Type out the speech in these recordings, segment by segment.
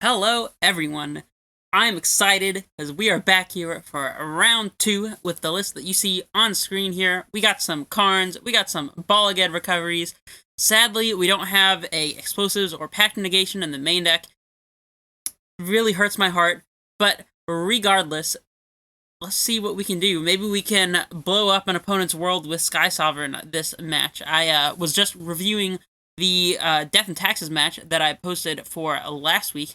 Hello, everyone. I'm excited as we are back here for round 2 with the list that you see on screen here. We got some Karns, we got some Bala recoveries. Sadly, we don't have a explosives or pact negation in the main deck. Really hurts my heart, but regardless, let's see what we can do. Maybe we can blow up an opponent's world with Sky Sovereign this match. I was just reviewing the Death and Taxes match that I posted for last week.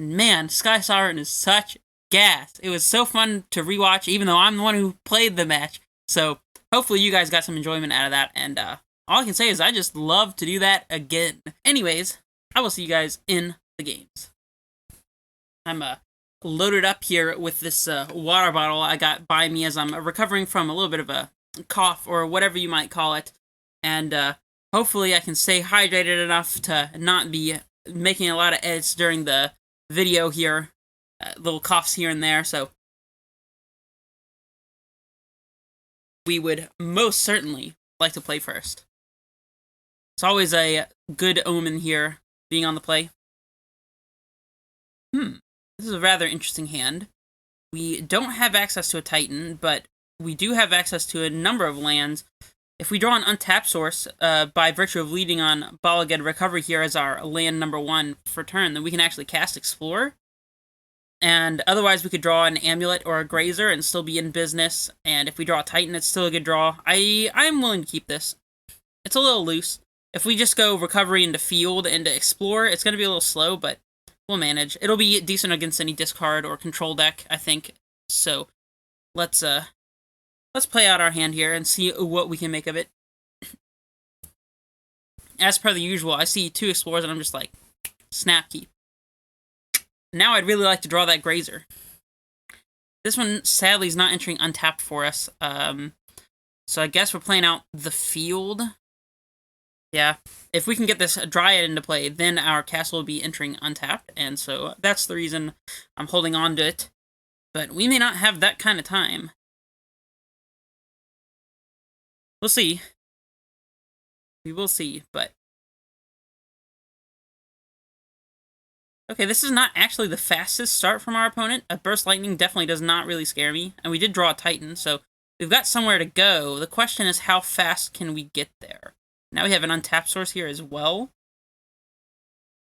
Man, Sky Sovereign is such gas. It was so fun to rewatch, even though I'm the one who played the match. So, hopefully you guys got some enjoyment out of that, and all I can say is I just love to do that again. Anyways, I will see you guys in the games. I'm loaded up here with this water bottle I got by me as I'm recovering from a little bit of a cough, or whatever you might call it, and hopefully I can stay hydrated enough to not be making a lot of edits during the video here, little coughs here and there, so we would most certainly like to play first. It's always a good omen here, being on the play. This is a rather interesting hand. We don't have access to a Titan, but we do have access to a number of lands. If we draw an untapped source, by virtue of leading on Bala Recovery here as our land number 1 for turn, then we can actually cast Explore. And otherwise, we could draw an Amulet or a Grazer and still be in business. And if we draw a Titan, it's still a good draw. I'm willing to keep this. It's a little loose. If we just go Recovery into Field and to Explore, it's going to be a little slow, but we'll manage. It'll be decent against any discard or control deck, I think. So, let's play out our hand here and see what we can make of it. As per the usual, I see 2 Explorers and I'm just like, snap keep. Now I'd really like to draw that Grazer. This one, sadly, is not entering untapped for us. So I guess we're playing out the field. Yeah, if we can get this Dryad into play, then our castle will be entering untapped, and so that's the reason I'm holding on to it. But we may not have that kind of time. We'll see. We will see, but... Okay, this is not actually the fastest start from our opponent. A Burst Lightning definitely does not really scare me, and we did draw a Titan, so we've got somewhere to go. The question is, how fast can we get there? Now we have an untapped source here as well.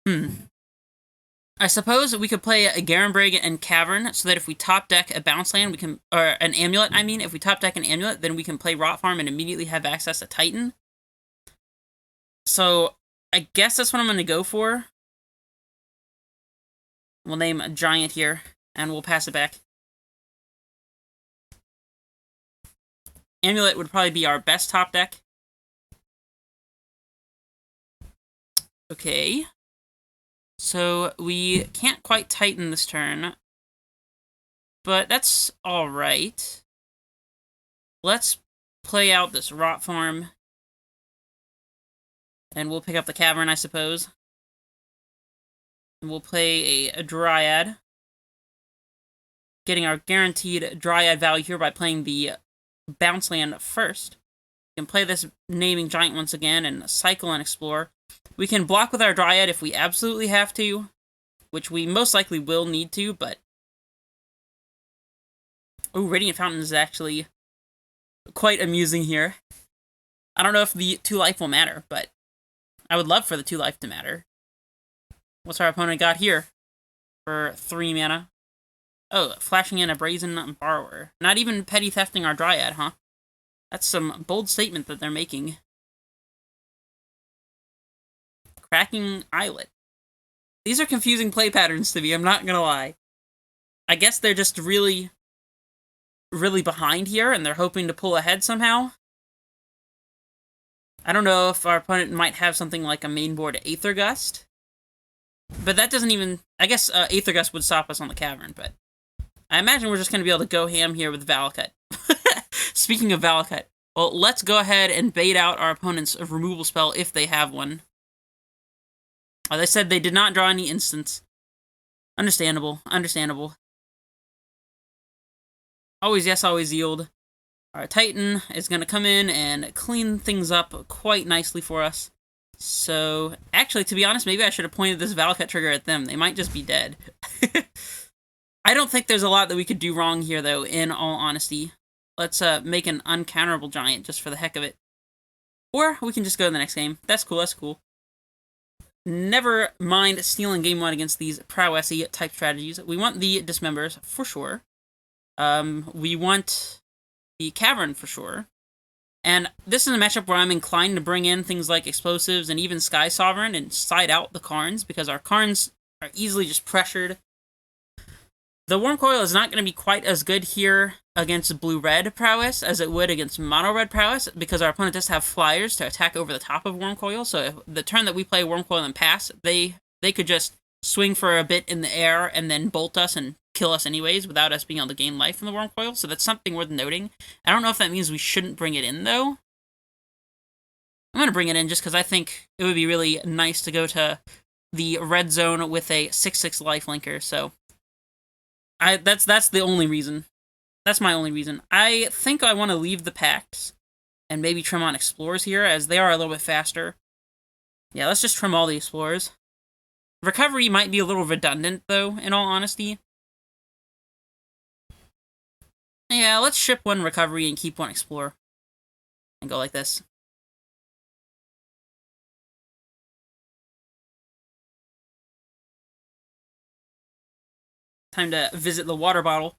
I suppose we could play a Garenbrig and Cavern, so that if we top deck a bounce land, we can, or an Amulet, I mean, if we top deck an Amulet, then we can play Rot Farm and immediately have access to Titan. So, I guess that's what I'm going to go for. We'll name a Giant here, and we'll pass it back. Amulet would probably be our best top deck. Okay. So, we can't quite Titan this turn, but that's alright. Let's play out this Rot Farm, and we'll pick up the Cavern, I suppose. And we'll play a Dryad, getting our guaranteed Dryad value here by playing the bounce land first. We can play this naming Giant once again and cycle and explore. We can block with our Dryad if we absolutely have to, which we most likely will need to, but... Oh, Radiant Fountain is actually quite amusing here. I don't know if the 2 life will matter, but I would love for the 2 life to matter. What's our opponent got here for 3 mana? Oh, flashing in a Brazen Borrower. Not even petty thefting our Dryad, huh? That's some bold statement that they're making. Cracking Islet. These are confusing play patterns to me, I'm not gonna lie. I guess they're just really behind here, and they're hoping to pull ahead somehow. I don't know if our opponent might have something like a mainboard Aether Gust. But that doesn't even... I guess Aether Gust would stop us on the Cavern, but... I imagine we're just going to be able to go ham here with Valakut. Speaking of Valakut, well, let's go ahead and bait out our opponent's removal spell if they have one. They said they did not draw any instants. Understandable. Understandable. Always yes, always yield. Our Titan is going to come in and clean things up quite nicely for us. So, actually, to be honest, maybe I should have pointed this Valcut trigger at them. They might just be dead. I don't think there's a lot that we could do wrong here, though, in all honesty. Let's make an uncounterable giant just for the heck of it. Or we can just go to the next game. That's cool, that's cool. Never mind stealing game one against these prowessy type strategies. We want the dismembers for sure. We want the cavern for sure. And this is a matchup where I'm inclined to bring in things like explosives and even Sky Sovereign and side out the Karns, because our Karns are easily just pressured. The Worm Coil is not going to be quite as good here against blue-red prowess as it would against mono-red prowess, because our opponent does have flyers to attack over the top of Worm Coil, so if the turn that we play Worm Coil and pass, they could just swing for a bit in the air and then bolt us and kill us anyways without us being able to gain life from the Worm Coil, so that's something worth noting. I don't know if that means we shouldn't bring it in, though. I'm going to bring it in just because I think it would be really nice to go to the red zone with a 6/6 lifelinker, so that's the only reason. That's my only reason. I think I want to leave the packs and maybe trim on explorers here, as they are a little bit faster. Yeah, let's just trim all the explorers. Recovery might be a little redundant, though, in all honesty. Yeah, let's ship one recovery and keep one explorer. And go like this. Time to visit the water bottle.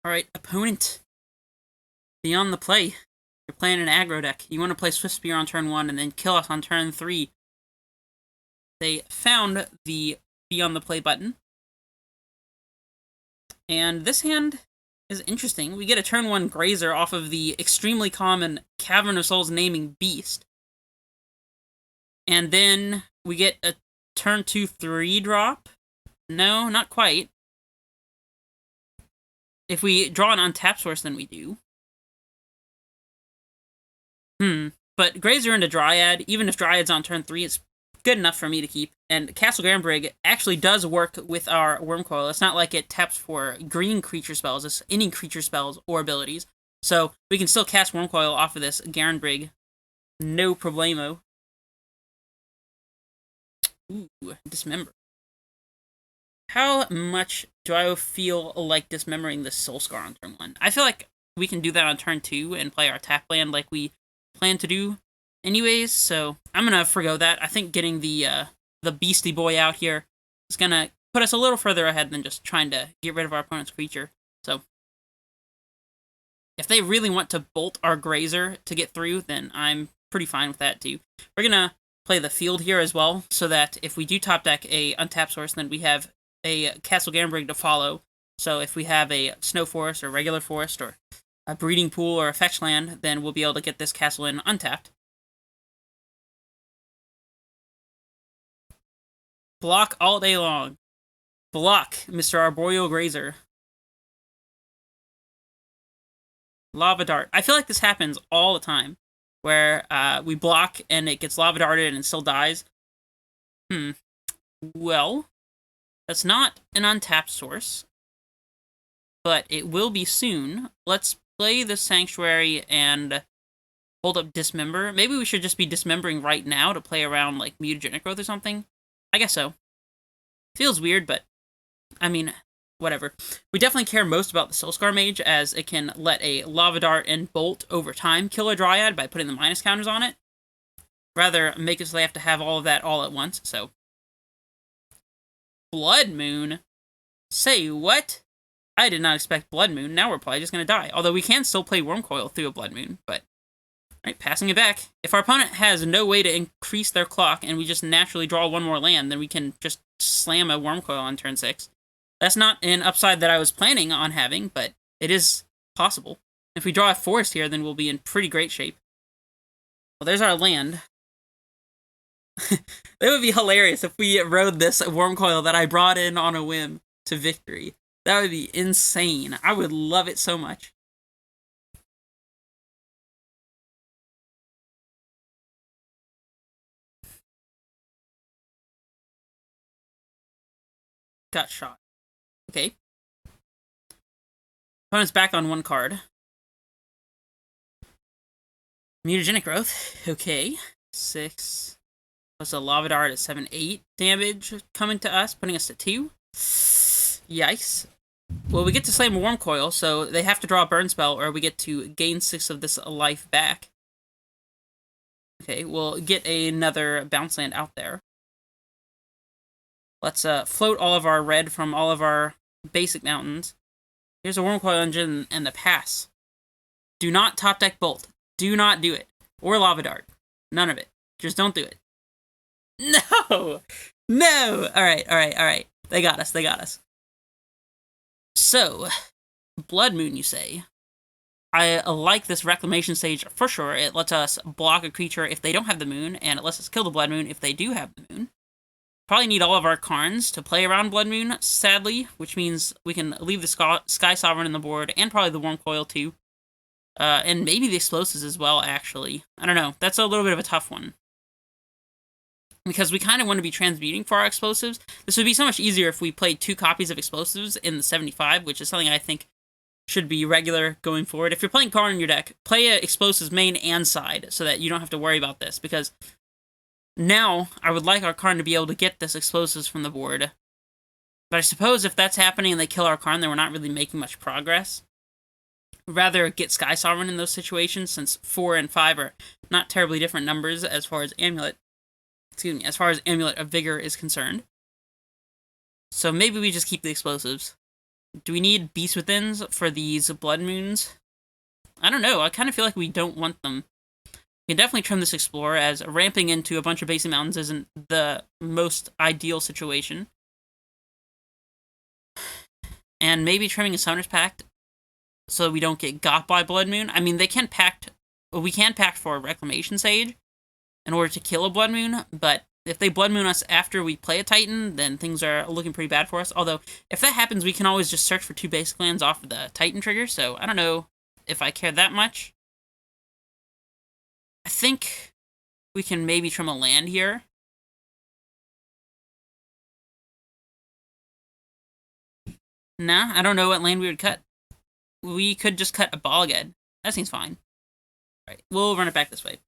Alright, opponent. Beyond the play. You're playing an aggro deck. You want to play Swift Spear on turn 1 and then kill us on turn 3. They found the Beyond the Play button. And this hand is interesting. We get a turn 1 Grazer off of the extremely common Cavern of Souls naming Beast. And then we get a turn 2 3-drop. No, not quite. If we draw an untapped source, then we do. But Grazer into Dryad, even if Dryad's on turn 3, it's good enough for me to keep. And Castle Grandbrig actually does work with our Worm Coil. It's not like it taps for green creature spells. It's any creature spells or abilities. So we can still cast Worm Coil off of this Grandbrig. No problemo. Ooh, Dismember. How much do I feel like dismembering this Soul Scar on turn 1? I feel like we can do that on turn 2 and play our tap land like we plan to do anyways, so I'm gonna forgo that. I think getting the Beastie Boy out here is gonna put us a little further ahead than just trying to get rid of our opponent's creature. So if they really want to bolt our Grazer to get through, then I'm pretty fine with that too. We're gonna play the field here as well, so that if we do top deck a untapped source, then we have a Castle Gambrig to follow. So if we have a Snow Forest or regular forest or a breeding pool or a fetch land, then we'll be able to get this castle in untapped. Block all day long. Block, Mr. Arboreal Grazer. Lava Dart. I feel like this happens all the time, where we block and it gets Lava Darted and it still dies. Well, that's not an untapped source, but it will be soon. Let's play the Sanctuary and hold up Dismember. Maybe we should just be dismembering right now to play around, like, Mutagenic Growth or something. I guess so. Feels weird, but, I mean, whatever. We definitely care most about the Soulscar Mage, as it can let a Lava Dart and Bolt over time kill a Dryad by putting the minus counters on it. Rather make it so they have to have all of that all at once, so. Blood Moon? Say what? I did not expect Blood Moon. Now we're probably just going to die. Although we can still play Worm Coil through a Blood Moon, but... Alright, passing it back. If our opponent has no way to increase their clock and we just naturally draw one more land, then we can just slam a Worm Coil on turn 6. That's not an upside that I was planning on having, but it is possible. If we draw a forest here, then we'll be in pretty great shape. Well, there's our land. That would be hilarious if we rode this Worm Coil that I brought in on a whim to victory. That would be insane. I would love it so much. Got shot. Okay. Opponent's back on one card. Mutagenic growth. Okay. 6 plus a lava dart at 7-8 damage coming to us, putting us to 2. Yikes. Well, we get to slam a Worm Coil, so they have to draw a burn spell, or we get to gain 6 of this life back. Okay, we'll get another bounce land out there. Let's float all of our red from all of our basic mountains. Here's a Worm Coil engine and the pass. Do not top deck Bolt. Do not do it. Or Lava Dart. None of it. Just don't do it. No! No! Alright. They got us. So, Blood Moon, you say? I like this Reclamation Stage for sure. It lets us block a creature if they don't have the moon, and it lets us kill the Blood Moon if they do have the moon. Probably need all of our Karns to play around Blood Moon, sadly, which means we can leave the Sky Sovereign in the board, and probably the Worm Coil too. And maybe the Explosives as well, actually. I don't know. That's a little bit of a tough one. Because we kind of want to be transmuting for our Explosives. This would be so much easier if we played 2 copies of Explosives in the 75, which is something I think should be regular going forward. If you're playing Karn in your deck, play Explosives main and side so that you don't have to worry about this, because now I would like our Karn to be able to get this Explosives from the board. But I suppose if that's happening and they kill our Karn, then we're not really making much progress. Rather get Sky Sovereign in those situations, since 4 and 5 are not terribly different numbers as far as Amulet of Vigor is concerned. So maybe we just keep the Explosives. Do we need Beast Withins for these Blood Moons? I don't know. I kind of feel like we don't want them. We can definitely trim this Explorer, as ramping into a bunch of basic mountains isn't the most ideal situation. And maybe trimming a Summoner's Pact so we don't get got by Blood Moon. I mean, we can pact for a Reclamation Sage in order to kill a Blood Moon, but if they Blood Moon us after we play a Titan, then things are looking pretty bad for us. Although, if that happens, we can always just search for 2 basic lands off of the Titan trigger, so I don't know if I care that much. I think we can maybe trim a land here. Nah, I don't know what land we would cut. We could just cut a Bala. That seems fine. Alright, we'll run it back this way.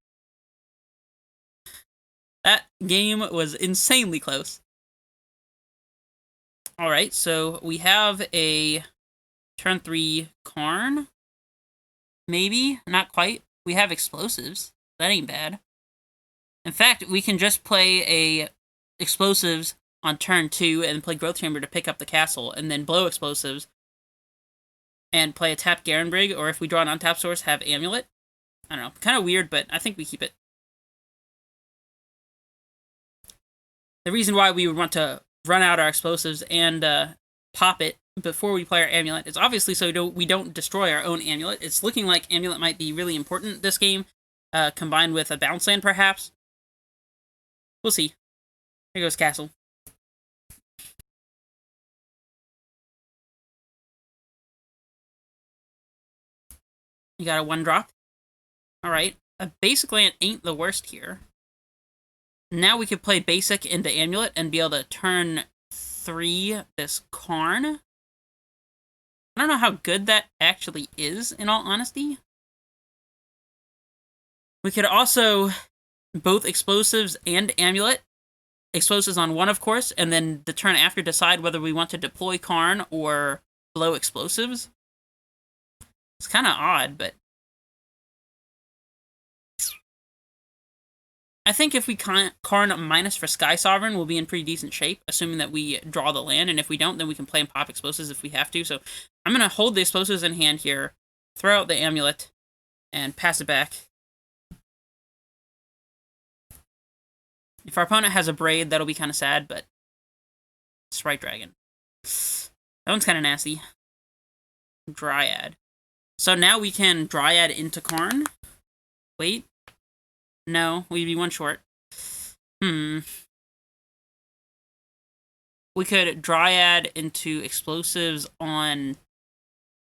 That game was insanely close. Alright, so we have a turn 3 Karn. Maybe? Not quite. We have Explosives. That ain't bad. In fact, we can just play a Explosives on turn 2 and play Growth Chamber to pick up the castle, and then blow Explosives and play a tap Garenbrig, or if we draw an untap source, have Amulet. I don't know. Kind of weird, but I think we keep it. The reason why we would want to run out our Explosives and pop it before we play our Amulet is obviously so we don't destroy our own Amulet. It's looking like Amulet might be really important this game, combined with a bounce land, perhaps. We'll see. Here goes Castle. You got a 1-drop. Alright. A basic land ain't the worst here. Now we could play basic into Amulet and be able to turn 3 this Karn. I don't know how good that actually is, in all honesty. We could also both Explosives and Amulet. Explosives on 1, of course, and then the turn after decide whether we want to deploy Karn or blow Explosives. It's kind of odd, but I think if we Karn minus for Sky Sovereign, we'll be in pretty decent shape, assuming that we draw the land, and if we don't, then we can play and pop Explosives if we have to. So I'm going to hold the Explosives in hand here, throw out the Amulet, and pass it back. If our opponent has a Braid, that'll be kind of sad, but Sprite Dragon. That one's kind of nasty. Dryad. So now we can Dryad into Karn. Wait. No, we'd be 1 short. We could Dryad into Explosives on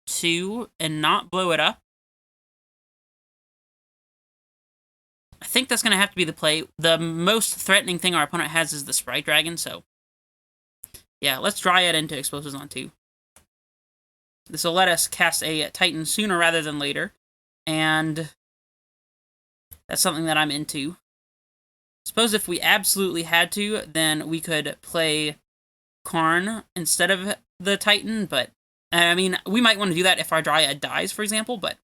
2 and not blow it up. I think that's going to have to be the play. The most threatening thing our opponent has is the Sprite Dragon, so yeah, let's Dryad into Explosives on 2. This will let us cast a Titan sooner rather than later, and That's something that I'm into. Suppose if we absolutely had to, then we could play Karn instead of the Titan, but I mean, we might want to do that if our Dryad dies, for example, but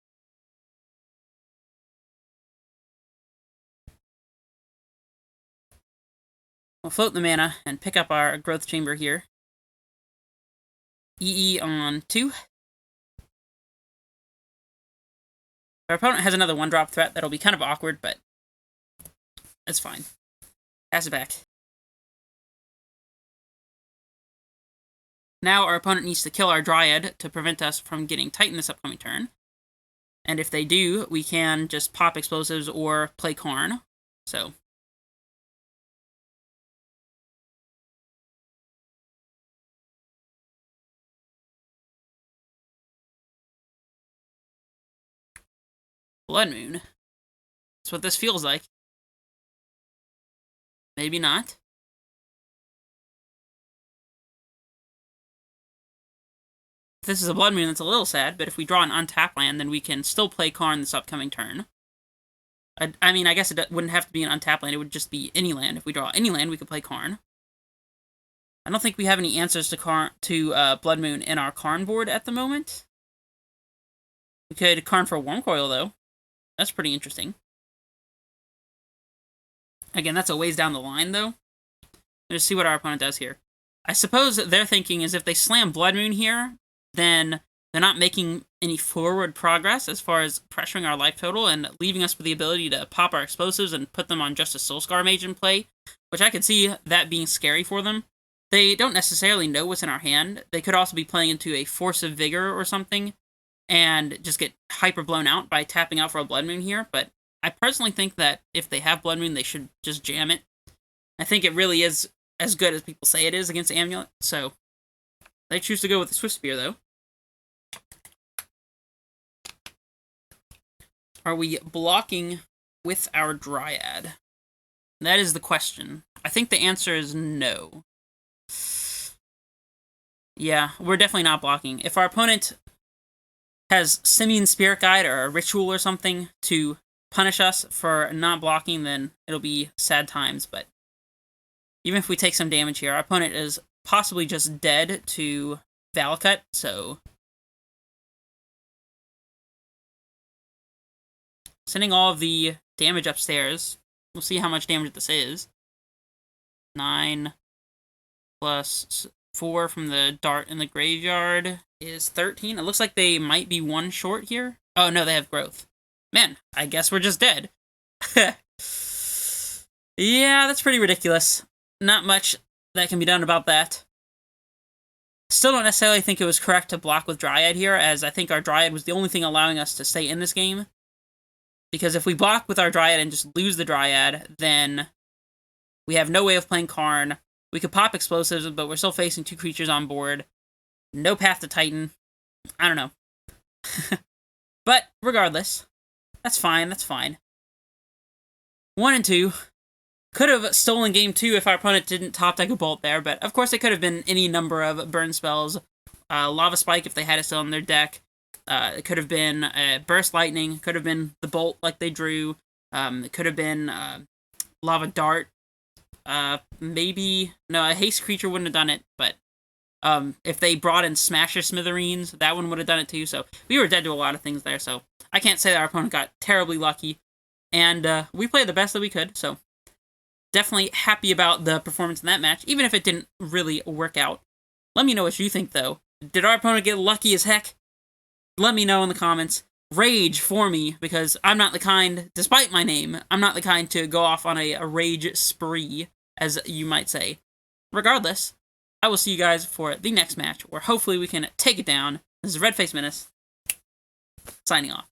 we'll float the mana and pick up our Growth Chamber here. EE on 2. Our opponent has another 1-drop threat that'll be kind of awkward, but it's fine. Pass it back. Now our opponent needs to kill our Dryad to prevent us from getting Titan this upcoming turn. And if they do, we can just pop explosives or play Karn. So Blood Moon. That's what this feels like. Maybe not. If this is a Blood Moon, that's a little sad, but if we draw an untapped land, then we can still play Karn this upcoming turn. I mean, I guess it wouldn't have to be an untapped land, it would just be any land. If we draw any land, we could play Karn. I don't think we have any answers to Blood Moon in our Karn board at the moment. We could Karn for Wormcoil, though. That's pretty interesting. Again, that's a ways down the line, though. Let's see what our opponent does here. I suppose their thinking is if they slam Blood Moon here, then they're not making any forward progress as far as pressuring our life total and leaving us with the ability to pop our explosives and put them on just a Soulscar Mage in play, which I could see that being scary for them. They don't necessarily know what's in our hand. They could also be playing into a Force of Vigor or something and just get hyper blown out by tapping out for a Blood Moon here, but I personally think that if they have Blood Moon, they should just jam it. I think it really is as good as people say it is against Amulet, so they choose to go with the Swift Spear, though. Are we blocking with our Dryad? That is the question. I think the answer is no. Yeah, we're definitely not blocking. If our opponent has Simian Spirit Guide or a Ritual or something to punish us for not blocking, then it'll be sad times, but even if we take some damage here, our opponent is possibly just dead to Valakut, so sending all of the damage upstairs. We'll see how much damage this is. 9 plus 4 from the dart in the graveyard is 13. It looks like they might be 1 short here. Oh, no, they have growth. Man, I guess we're just dead. Yeah, that's pretty ridiculous. Not much that can be done about that. Still don't necessarily think it was correct to block with Dryad here, as I think our Dryad was the only thing allowing us to stay in this game. Because if we block with our Dryad and just lose the Dryad, then we have no way of playing Karn. We could pop explosives, but we're still facing 2 creatures on board. No path to Titan. I don't know. But regardless, that's fine, that's fine. 1 and 2. Could have stolen game 2 if our opponent didn't top deck a Bolt there, but of course it could have been any number of burn spells. Lava Spike if they had it still in their deck. It could have been Burst Lightning. Could have been the Bolt like they drew. It could have been Lava Dart. Maybe... No, a Haste creature wouldn't have done it, but if they brought in Smasher Smithereens, that one would have done it too. So we were dead to a lot of things there, so I can't say that our opponent got terribly lucky. And we played the best that we could, so definitely happy about the performance in that match, even if it didn't really work out. Let me know what you think, though. Did our opponent get lucky as heck? Let me know in the comments. Rage for me, because I'm not the kind, despite my name, I'm not the kind to go off on a rage spree, as you might say. Regardless, I will see you guys for the next match, where hopefully we can take it down. This is Redface Menace, signing off.